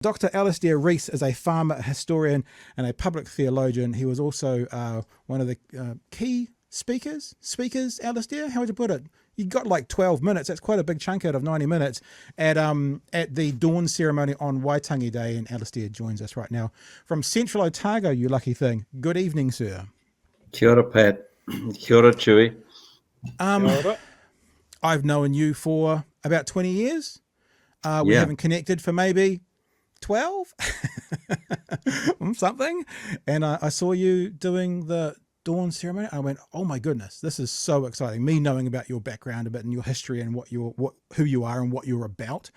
Dr. Alistair Reese is a farmer historian and a public theologian. He was also one of the key speakers, Alistair, how would you put it? You got like 12 minutes. That's quite a big chunk out of 90 minutes at the Dawn ceremony on Waitangi Day. And Alistair joins us right now from Central Otago, you lucky thing. Good evening, sir. Kia ora, Pat. Kia ora, Chewy. I've known you for about 20 years. We haven't connected for maybe 12 something, and I saw you doing the Dawn ceremony. I went, oh my goodness, this is so exciting. Me knowing about your background a bit and your history and who you are and what you're about.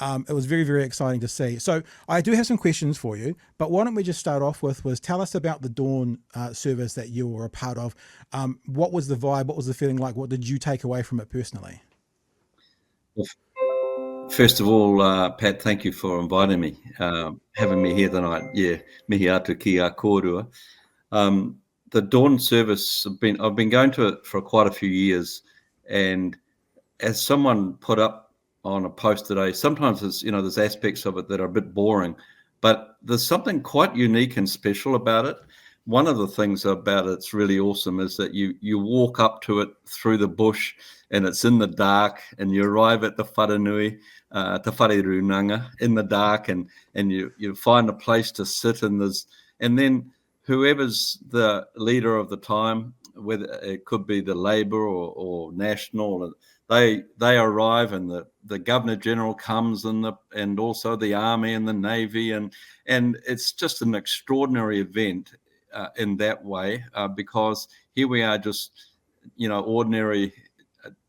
It was very, very exciting to see. So I do have some questions for you, but why don't we just start off with tell us about the Dawn service that you were a part of. What was the vibe? What was the feeling like? What did you take away from it personally? First of all, Pat, thank you for inviting me, having me here tonight. Yeah, mihi atu ki a kōrua. The Dawn service, I've been going to it for quite a few years, and as someone put up on a post today, sometimes there's aspects of it that are a bit boring, but there's something quite unique and special about it. One of the things about it's really awesome is that you walk up to it through the bush, and it's in the dark, and you arrive at the wharenui, te wharerunanga, in the dark, and you find a place to sit, and then whoever's the leader of the time, whether it could be the Labour or National, they arrive, and the Governor General comes, and also the Army and the Navy, and it's just an extraordinary event in that way, because here we are, just ordinary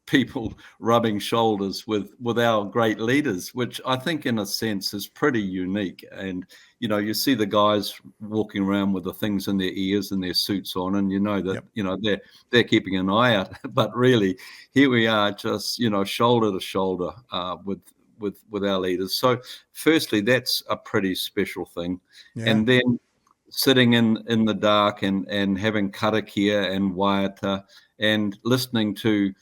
people rubbing shoulders with our great leaders, which I think in a sense is pretty unique. And you see the guys walking around with the things in their ears and their suits on, and that they're keeping an eye out. But really, here we are, just shoulder to shoulder with our leaders. So firstly, that's a pretty special thing. Yeah. And then sitting in the dark and having karakia and waiata and listening to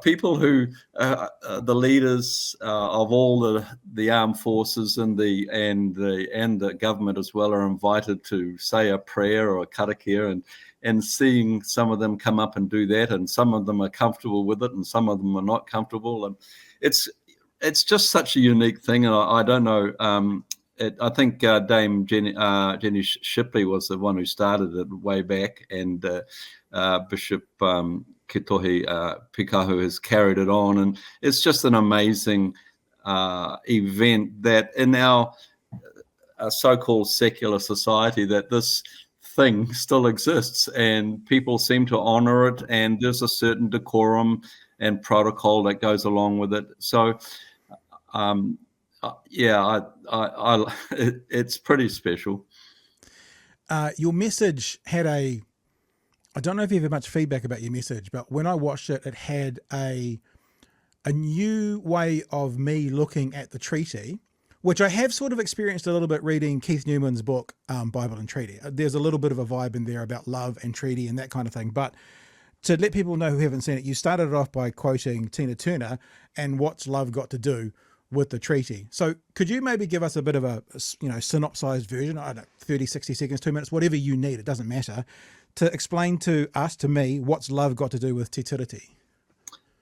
people who the leaders of all the armed forces and the government as well are invited to say a prayer or a karakia, and seeing some of them come up and do that, and some of them are comfortable with it and some of them are not comfortable, and it's just such a unique thing. And I don't know, I think Dame Jenny Shipley was the one who started it way back, and Bishop Kitohi Pikahu has carried it on, and it's just an amazing event that in our so-called secular society, that this thing still exists and people seem to honor it, and there's a certain decorum and protocol that goes along with it. So it's pretty special. Your message had I don't know if you have much feedback about your message, but when I watched it, it had a new way of me looking at the treaty, which I have sort of experienced a little bit reading Keith Newman's book, Bible and Treaty. There's a little bit of a vibe in there about love and treaty and that kind of thing. But to let people know who haven't seen it, you started it off by quoting Tina Turner and what's love got to do with the treaty. So could you maybe give us a bit of a synopsized version, I don't know, 30, 60 seconds, 2 minutes, whatever you need, it doesn't matter, to explain to me, what's love got to do with te tiriti?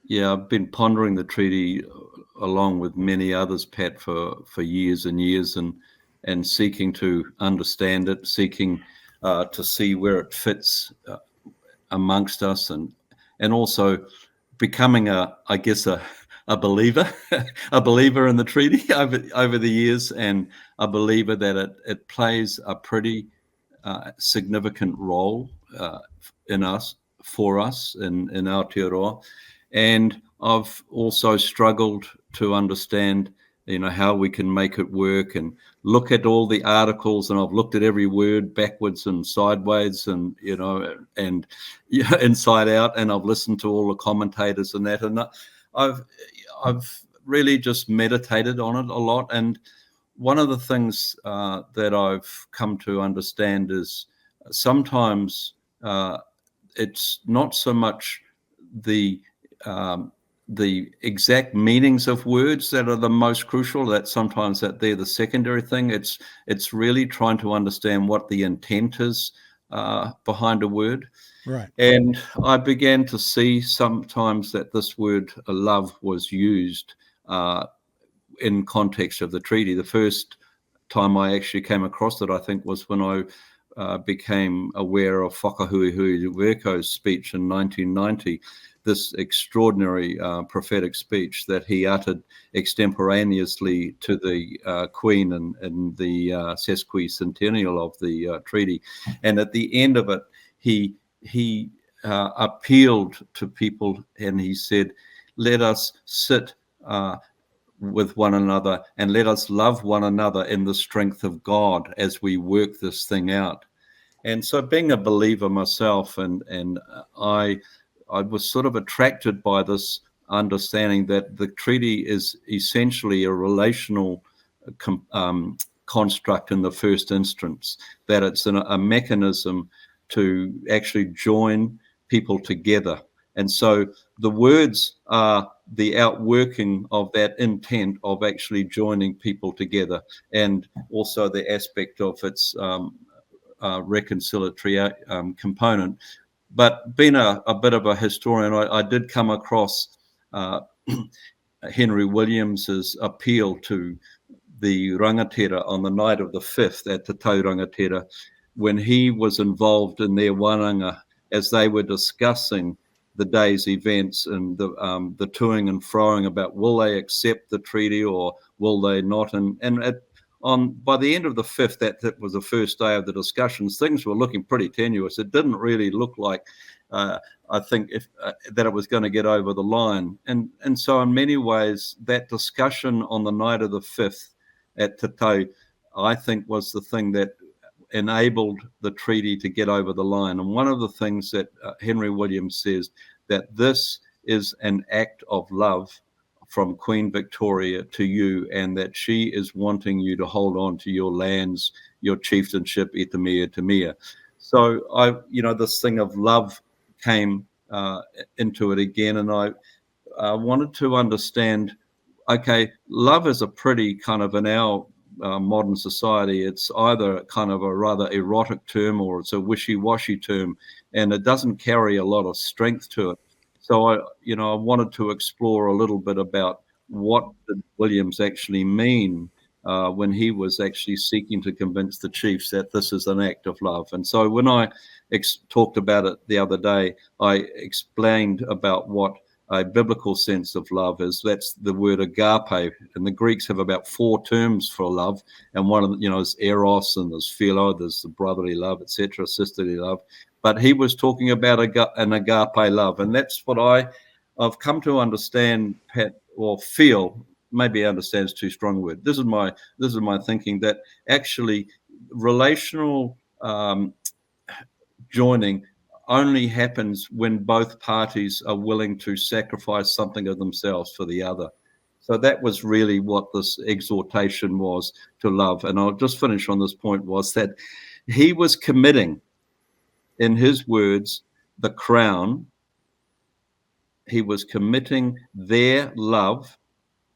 Yeah, I've been pondering the treaty along with many others, Pat, for years and years, and seeking to understand it, seeking to see where it fits amongst us, and also becoming a believer, a believer in the treaty over the years, and a believer that it plays a pretty significant role in us, for us, in Aotearoa. And I've also struggled to understand, how we can make it work, and look at all the articles, and I've looked at every word backwards and sideways, and inside out, and I've listened to all the commentators and that, and I've really just meditated on it a lot. And one of the things that I've come to understand is sometimes it's not so much the the exact meanings of words that are the most crucial. That sometimes that they're the secondary thing. It's really trying to understand what the intent is behind a word. Right. And I began to see sometimes that this word love was used in context of the treaty. The first time I actually came across it, I think, was when I became aware of Whakahuihui Werko's speech in 1990, this extraordinary prophetic speech that he uttered extemporaneously to the Queen in the sesquicentennial of the treaty. And at the end of it, he appealed to people and he said, let us sit with one another and let us love one another in the strength of God as we work this thing out. And so being a believer myself, and I was sort of attracted by this understanding that the treaty is essentially a relational construct in the first instance, that it's a mechanism to actually join people together. And so the words are the outworking of that intent of actually joining people together, and also the aspect of its reconciliatory component. But being a bit of a historian, I did come across Henry Williams's appeal to the rangatira on the night of the 5th at Te Tau Rangatira, when he was involved in their wananga as they were discussing the day's events and the toing and froing about will they accept the treaty or will they not. And by the end of the 5th, that was the first day of the discussions, things were looking pretty tenuous. It didn't really look like, I think, that it was going to get over the line. And so in many ways, that discussion on the night of the 5th at Te Tau, I think, was the thing that enabled the treaty to get over the line. And one of the things that Henry Williams says, that this is an act of love from Queen Victoria to you, and that she is wanting you to hold on to your lands, your chieftainship, e te mea te mea. So this thing of love came into it again, and I wanted to understand, okay, love is a pretty kind of, in our modern society, it's either kind of a rather erotic term or it's a wishy-washy term, and it doesn't carry a lot of strength to it. So I wanted to explore a little bit about what did Williams actually mean when he was actually seeking to convince the chiefs that this is an act of love. And so when I talked about it the other day, I explained about what a biblical sense of love is. That's the word agape, and the Greeks have about 4 terms for love, and one of them, is eros, and there's philo, there's the brotherly love, etc., sisterly love. But he was talking about an agape love, and that's what I've come to understand, Pat, or feel. Maybe understand is too strong a word. This is my thinking, that actually relational joining only happens when both parties are willing to sacrifice something of themselves for the other. So that was really what this exhortation was to love. And I'll just finish on this point, was that he was committing, in his words, the crown. He was committing their love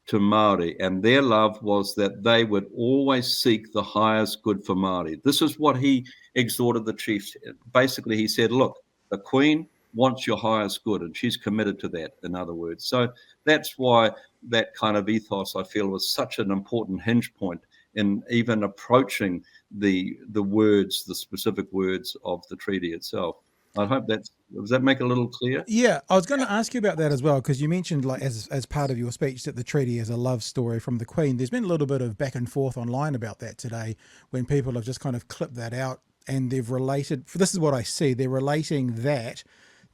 to Māori, and their love was that they would always seek the highest good for Māori. This is what he exhorted the chiefs. Basically, he said, look, the Queen wants your highest good, and she's committed to that, in other words. So that's why that kind of ethos, I feel, was such an important hinge point in even approaching the words, the specific words of the treaty itself. I hope does that make it a little clear? Yeah, I was going to ask you about that as well, because you mentioned, like, as part of your speech, that the treaty is a love story from the Queen. There's been a little bit of back and forth online about that today, when people have just kind of clipped that out, and they've related, this is what I see, they're relating that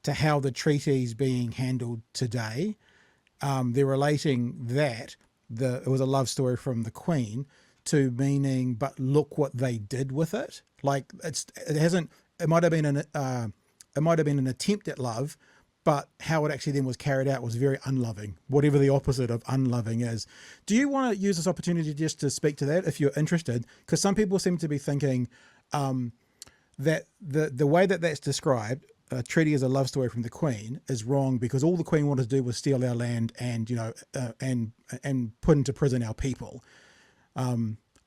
to how the treaty is being handled today. They're relating that it was a love story from the Queen to meaning, but look what they did with it. Like, it might have been an attempt at love, but how it actually then was carried out was very unloving, whatever the opposite of unloving is. Do you want to use this opportunity just to speak to that, if you're interested? Because some people seem to be thinking that the way that that's described, a treaty is a love story from the Queen is wrong because all the Queen wanted to do was steal our land and and put into prison our people.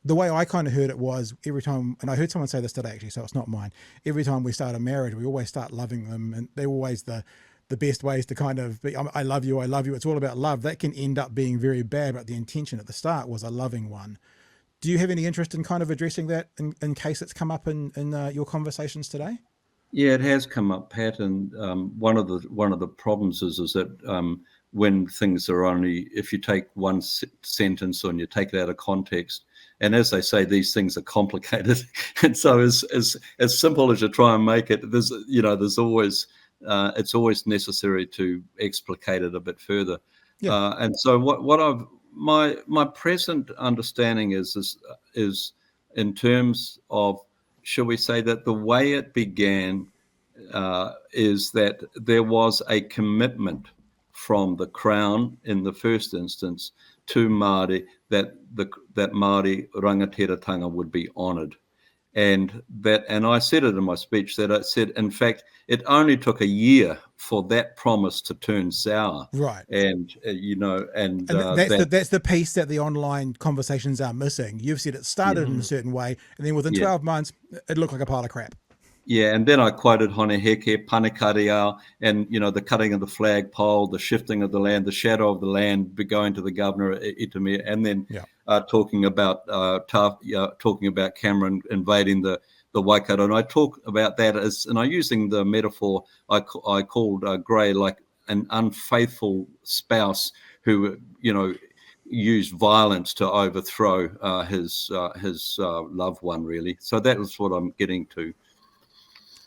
The way I kind of heard it was every time, and I heard someone say this today actually, so it's not mine. Every time we start a marriage, we always start loving them, and they're always the best ways to kind of be, I love you, I love you. It's all about love. That can end up being very bad, but the intention at the start was a loving one. Do you have any interest in kind of addressing that in case it's come up in your conversations today? Yeah, it has come up, Pat, and one of the problems is that when things are only, if you take one sentence and you take it out of context, and as they say, these things are complicated, and so as simple as you try and make it, there's always it's always necessary to explicate it a bit further. Yeah. And so my present understanding is in terms of, shall we say that the way it began is that there was a commitment from the Crown in the first instance to Māori that Māori rangatiratanga would be honoured. And I said it in my speech that I said, in fact, it only took a year for that promise to turn sour. Right. And that's the piece that the online conversations are missing. You've said it started in a certain way, and then within 12 months, it looked like a pile of crap. Yeah, and then I quoted Hone Heke, Panekariao, and the cutting of the flagpole, the shifting of the land, the shadow of the land going to the governor Itamir, and then talking about Cameron invading the Waikato. And I talk about that and I'm using the metaphor I called Gray like an unfaithful spouse who used violence to overthrow his loved one, really. So that was what I'm getting to.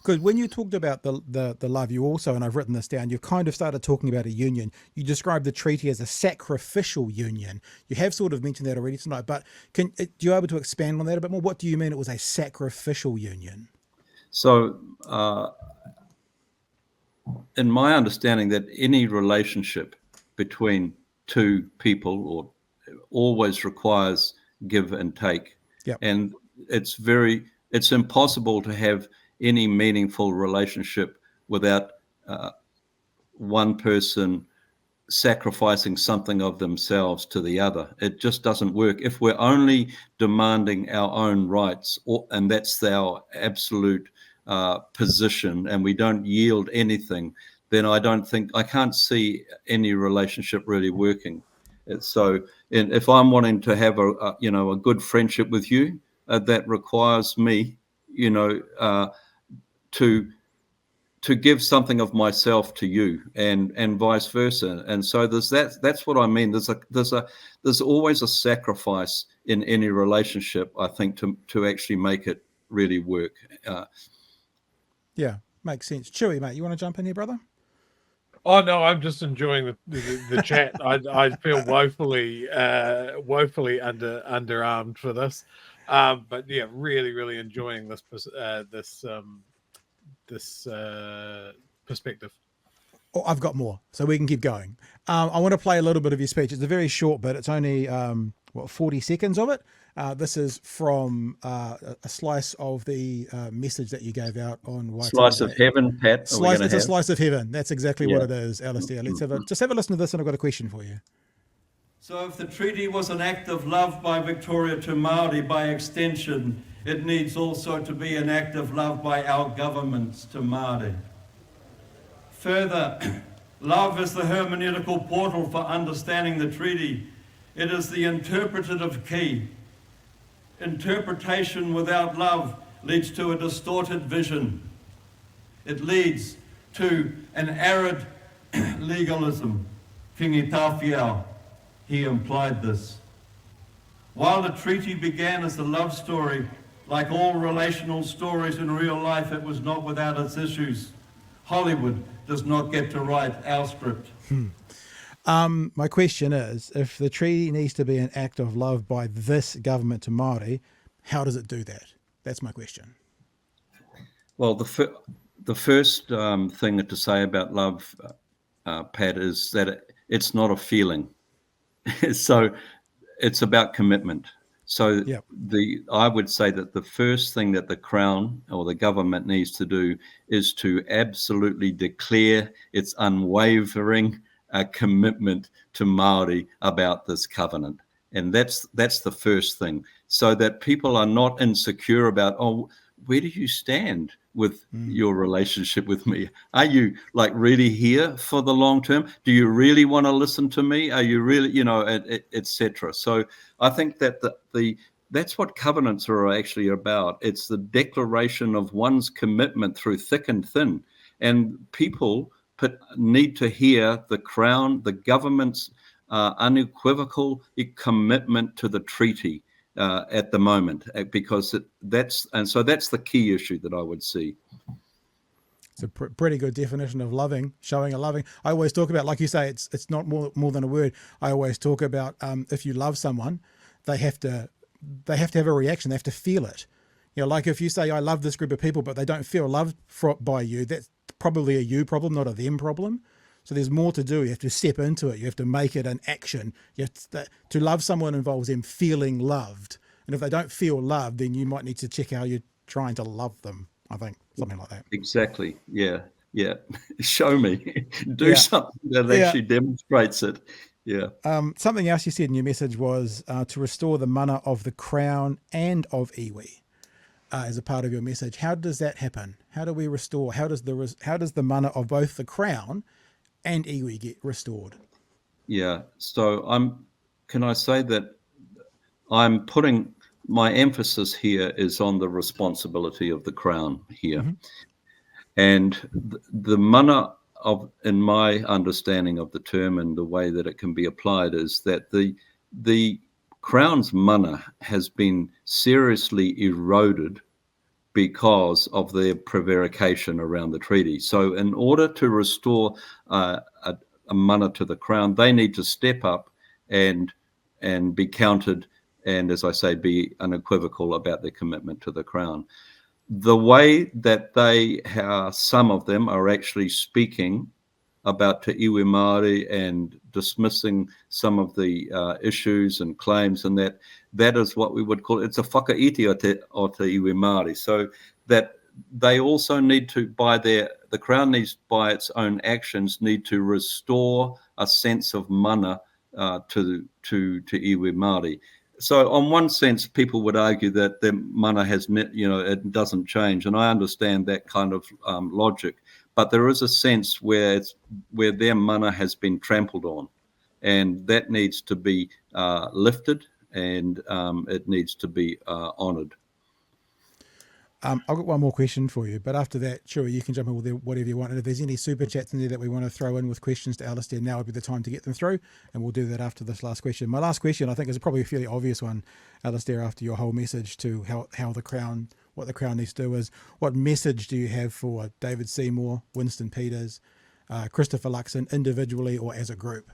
Because when you talked about the love, you also, and I've written this down, you kind of started talking about a union. You described the treaty as a sacrificial union. You have sort of mentioned that already tonight, but do you able to expand on that a bit more? What do you mean it was a sacrificial union? So, in my understanding, that any relationship between two people always requires give and take. Yep. And it's impossible to have any meaningful relationship without one person sacrificing something of themselves to the other. It just doesn't work. If we're only demanding our own rights, and that's our absolute position, and we don't yield anything, then I can't see any relationship really working. So, if I'm wanting to have a good friendship with you, that requires me, to give something of myself to you, and vice versa. And so that's what I mean. There's always a sacrifice in any relationship, I think, to actually make it really work. Yeah, makes sense. Chewy, mate, you want to jump in here, brother? Oh no, I'm just enjoying the chat. I feel woefully underarmed for this, but yeah, really enjoying this perspective. Oh, I've got more, so we can keep going. I want to play a little bit of your speech. It's a very short bit. It's only 40 seconds of it. This is from a slice of the message that you gave out on Waitangi. Slice of heaven, Pat. It's a slice of heaven. That's exactly what it is, Alistair. Let's have a listen to this, and I've got a question for you. So if the treaty was an act of love by Victoria to Māori, by extension, it needs also to be an act of love by our governments to Māori. Further, love is the hermeneutical portal for understanding the treaty. It is the interpretative key. Interpretation without love leads to a distorted vision. It leads to an arid legalism. Kingi Tawhiao, he implied this. While the treaty began as a love story, like all relational stories in real life, it was not without its issues. Hollywood does not get to write our script. My question is, if the treaty needs to be an act of love by this government to Māori, how does it do that? That's my question. Well, the first thing to say about love, Pat, is that it's not a feeling. So it's about commitment. So Yep. I would say that the first thing that the Crown or the government needs to do is to absolutely declare its unwavering commitment to Māori about this covenant. And that's the first thing, so that people are not insecure about, oh, where do you stand with your relationship with me? Are you like really here for the long term? Do you really want to listen to me? Are you really, etc. So I think that that's what covenants are actually about. It's the declaration of one's commitment through thick and thin. And people need to hear the Crown, the government's unequivocal commitment to the treaty at the moment, because that's the key issue that I would see. It's a pretty good definition of loving, showing a loving. I always talk about, like you say, it's not more than a word. I always talk about if you love someone, they have to have a reaction. They have to feel it. Like if you say, I love this group of people, but they don't feel loved by you, that's probably a you problem, not a them problem. So there's more to do. You have to step into it. You have to make it an action. You have to love someone involves them feeling loved. And if they don't feel loved, then you might need to check how you're trying to love them, I think, something like that. Exactly. Yeah. Show me. Do something that actually demonstrates it. Yeah. Something else you said in your message was to restore the mana of the Crown and of iwi as a part of your message. How does that happen? How do we restore? How does the mana of both the Crown and iwi get restored? Yeah. So can I say that I'm putting my emphasis here is on the responsibility of the Crown here. Mm-hmm. And the mana in my understanding of the term and the way that it can be applied is that the Crown's mana has been seriously eroded because of their prevarication around the treaty. So in order to restore a mana to the Crown, they need to step up and be counted, and as I say, be unequivocal about their commitment to the Crown. The way that some of them are actually speaking about te iwi Māori and dismissing some of the issues and claims, and that is what we would call, it's a whakaiti o te iwi Māori. So that they also need to, the Crown needs, by its own actions, need to restore a sense of mana to iwi Māori. So on one sense, people would argue that their mana it doesn't change. And I understand that kind of logic. But there is a sense where their mana has been trampled on. And that needs to be lifted, and it needs to be honoured. I've got one more question for you, but after that, sure, you can jump in with whatever you want. And if there's any super chats in there that we want to throw in with questions to Alistair, now would be the time to get them through, and we'll do that after this last question. My last question, I think, is probably a fairly obvious one, Alistair, after your whole message to how the Crown, what the Crown needs to do is, what message do you have for David Seymour, Winston Peters, Christopher Luxon, individually or as a group?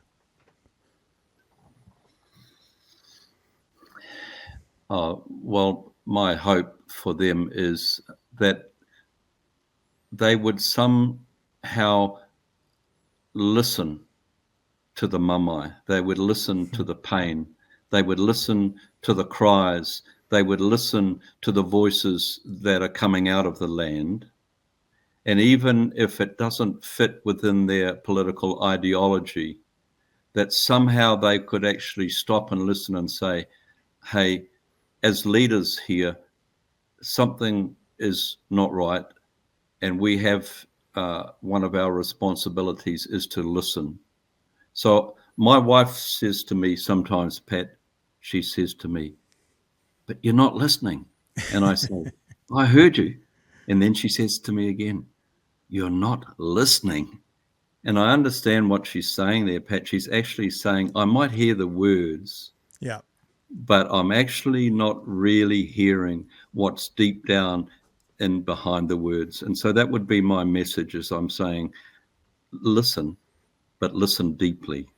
Well, my hope for them is that they would somehow listen to the mamai. They would listen to the pain. They would listen to the cries. They would listen to the voices that are coming out of the land. And even if it doesn't fit within their political ideology, that somehow they could actually stop and listen and say, hey, as leaders here, something is not right, and we have one of our responsibilities is to listen. So my wife says to me sometimes, Pat, she says to me, but you're not listening. And I say, I heard you. And then she says to me again, you're not listening. And I understand what she's saying there, Pat. She's actually saying, I might hear the words, yeah, but I'm actually not really hearing what's deep down in behind the words. And so that would be my message, as I'm saying, listen, but listen deeply.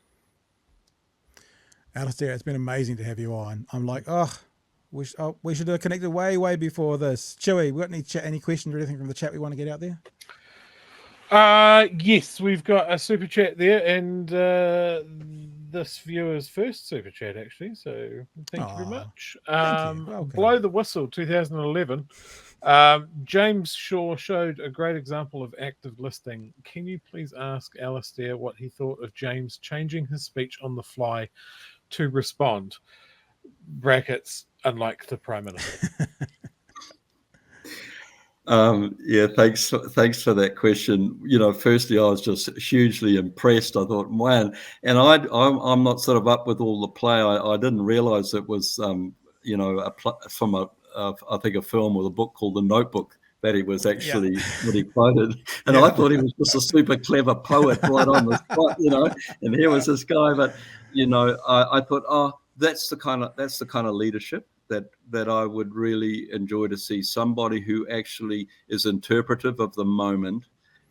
Alistair, it's been amazing to have you on. I'm like, we should have connected way before this. Chewy, we got any questions or anything from the chat we want to get out there? Yes, we've got a super chat there, and this viewer's first super chat, actually. So thank you very Aw, much. thank you. Welcome. Blow the Whistle, 2011. James Shaw showed a great example of active listening. Can you please ask Alistair what he thought of James changing his speech on the fly to respond? Brackets, unlike the Prime Minister. Yeah, thanks for that question. Firstly, I was just hugely impressed. I thought, man, and I'm not sort of up with all the play. I didn't realise it was, from I think a film or a book called The Notebook that he was actually what he quoted, and I thought he was just a super clever poet right on the spot, and here was this guy. But I thought, that's the kind of leadership that I would really enjoy to see, somebody who actually is interpretive of the moment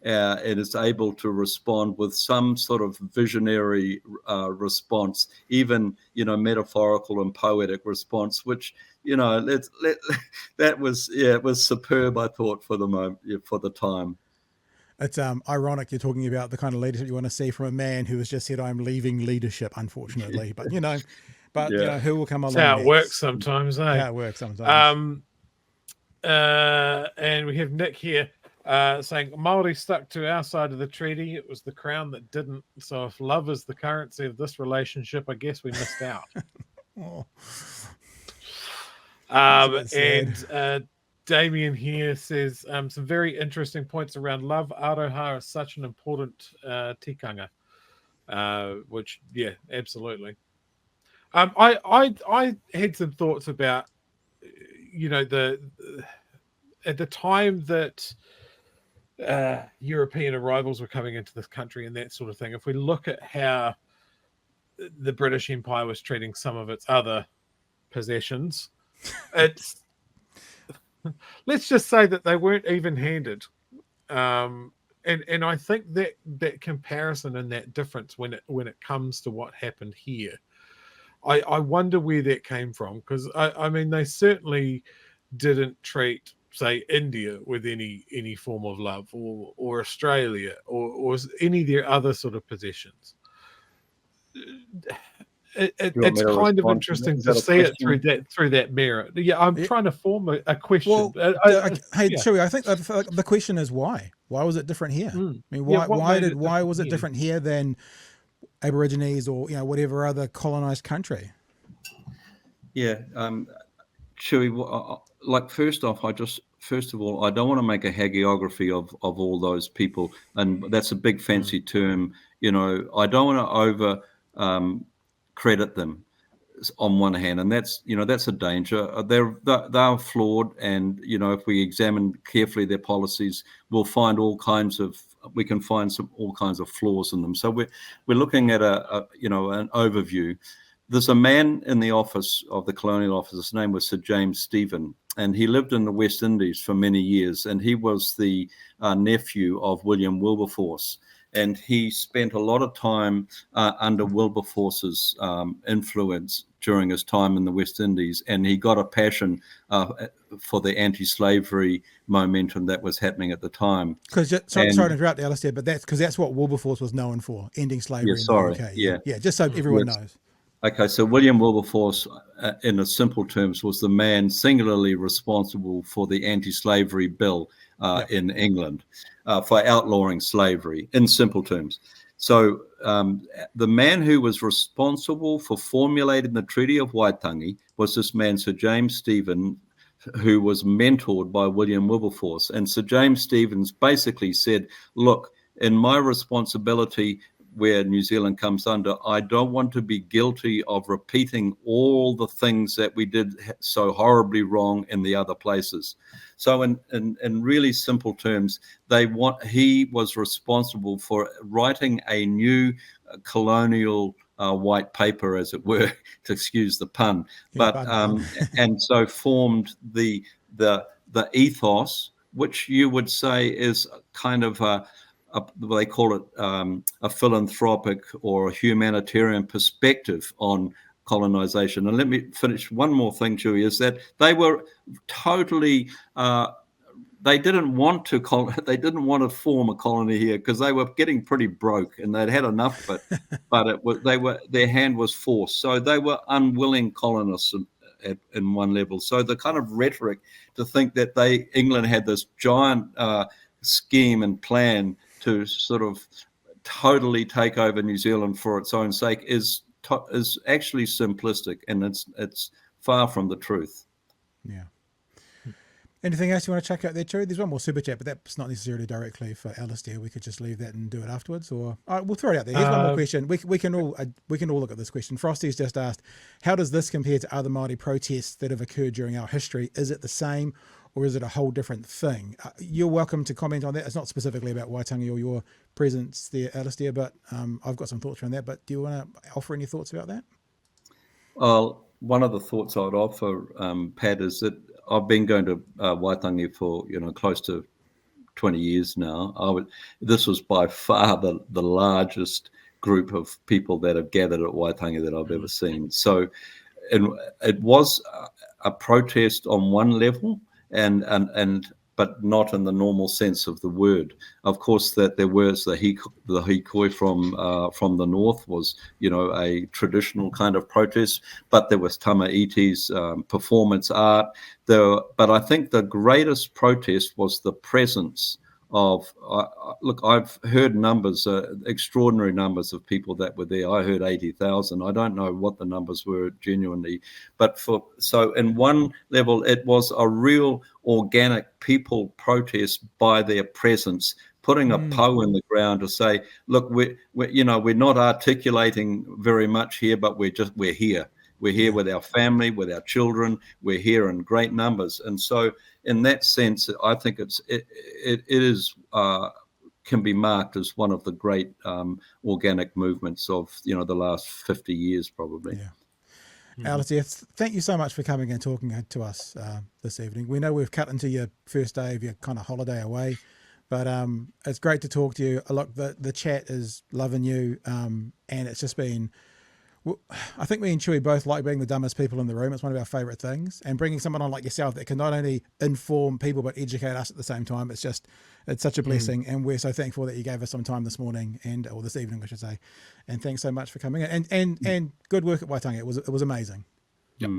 and is able to respond with some sort of visionary response, even metaphorical and poetic response, which that was it was superb, I thought, for the moment, for the time. It's ironic you're talking about the kind of leadership you want to see from a man who has just said, "I'm leaving leadership," unfortunately. But who will come along? That's how next? it works sometimes, eh? How it works sometimes. And we have Nick here saying Māori stuck to our side of the treaty. It was the Crown that didn't. So if love is the currency of this relationship, I guess we missed out. Oh. And Damien here says some very interesting points around love. Aroha is such an important tikanga, which, yeah, absolutely. I had some thoughts about, at the time that European arrivals were coming into this country and that sort of thing. If we look at how the British Empire was treating some of its other possessions, it's let's just say that they weren't even-handed. And I think that comparison and that difference when it comes to what happened here, I wonder where that came from, because I mean they certainly didn't treat, say, India with any form of love, or Australia or any of their other sort of possessions. It's kind of interesting to see it through that mirror. Yeah, I'm trying to form a question. Well, hey, Chewie, I think the question is why? Why was it different here? I mean, why was it different here than Aborigines or whatever other colonized country? Yeah, Chewie, first of all, I don't want to make a hagiography of all those people, and that's a big fancy term. I don't want to over credit them on one hand, and that's a danger. They're flawed, and if we examine carefully their policies, we can find all kinds of flaws in them. So we're looking at an overview. There's a man in the office of the Colonial Office. His name was Sir James Stephen, and he lived in the West Indies for many years, and he was the nephew of William Wilberforce. And he spent a lot of time under Wilberforce's influence during his time in the West Indies, and he got a passion for the anti-slavery momentum that was happening at the time. Sorry to interrupt, Alistair, but that's what Wilberforce was known for, ending slavery in the UK. Yeah, just so everyone knows. Okay, so William Wilberforce, in simple terms, was the man singularly responsible for the anti-slavery bill in England, for outlawing slavery, in simple terms. So the man who was responsible for formulating the Treaty of Waitangi was this man, Sir James Stephen, who was mentored by William Wilberforce. And Sir James Stevens basically said, look, in my responsibility where New Zealand comes under, I don't want to be guilty of repeating all the things that we did so horribly wrong in the other places. So in really simple terms, he was responsible for writing a new colonial white paper, as it were, to excuse the pun, and so formed the ethos, which you would say is kind of they call it a philanthropic or a humanitarian perspective on colonization. And let me finish one more thing, Chewie, is that they were totally they didn't want to form a colony here because they were getting pretty broke and they'd had enough of it. But their hand was forced, so they were unwilling colonists in one level. So the kind of rhetoric to think that England had this giant scheme and plan to sort of totally take over New Zealand for its own sake is actually simplistic, and it's far from the truth. Yeah. Anything else you want to check out there, Chewy? There's one more super chat, but that's not necessarily directly for Alistair. We could just leave that and do it afterwards, or we'll throw it out there. Here's one more question. We can all look at this question. Frosty's just asked, how does this compare to other Māori protests that have occurred during our history? Is it the same, or is it a whole different thing? You're welcome to comment on that. It's not specifically about Waitangi or your presence there, Alistair, but I've got some thoughts around that. But do you want to offer any thoughts about that? Well, one of the thoughts I would offer, Pat, is that I've been going to Waitangi for close to 20 years now. This was by far the largest group of people that have gathered at Waitangi that I've ever seen. So, it was a protest on one level, but not in the normal sense of the word. Of course, that there was the hikoi from the north was, a traditional kind of protest, but there was tama-iti's performance art. But I think the greatest protest was the presence of, look, I've heard numbers, extraordinary numbers of people that were there. I heard 80,000. I don't know what the numbers were genuinely, but so in one level, it was a real organic people protest by their presence, putting a po in the ground to say, look, we're not articulating very much here, but we're here. We're here with our family, with our children. We're here in great numbers. And so in that sense, I think it can be marked as one of the great organic movements of, the last 50 years, probably. Yeah. Alistair, thank you so much for coming and talking to us this evening. We know we've cut into your first day of your kind of holiday away, but it's great to talk to you. Look, the chat is loving you, and it's just been... I think me and Chewy both like being the dumbest people in the room. It's one of our favourite things. And bringing someone on like yourself that can not only inform people but educate us at the same time, it's such a blessing. And we're so thankful that you gave us some time this morning or this evening, I should say. And thanks so much for coming in. And good work at Waitangi. It was amazing. Yep.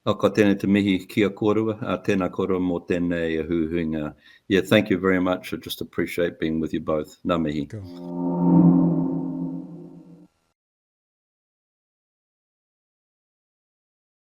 Ko tēnei te mihi kia korua, tēnā korua mō tēnei huhinga. Yeah, thank you very much. I just appreciate being with you both. Ngā mihi. Cool.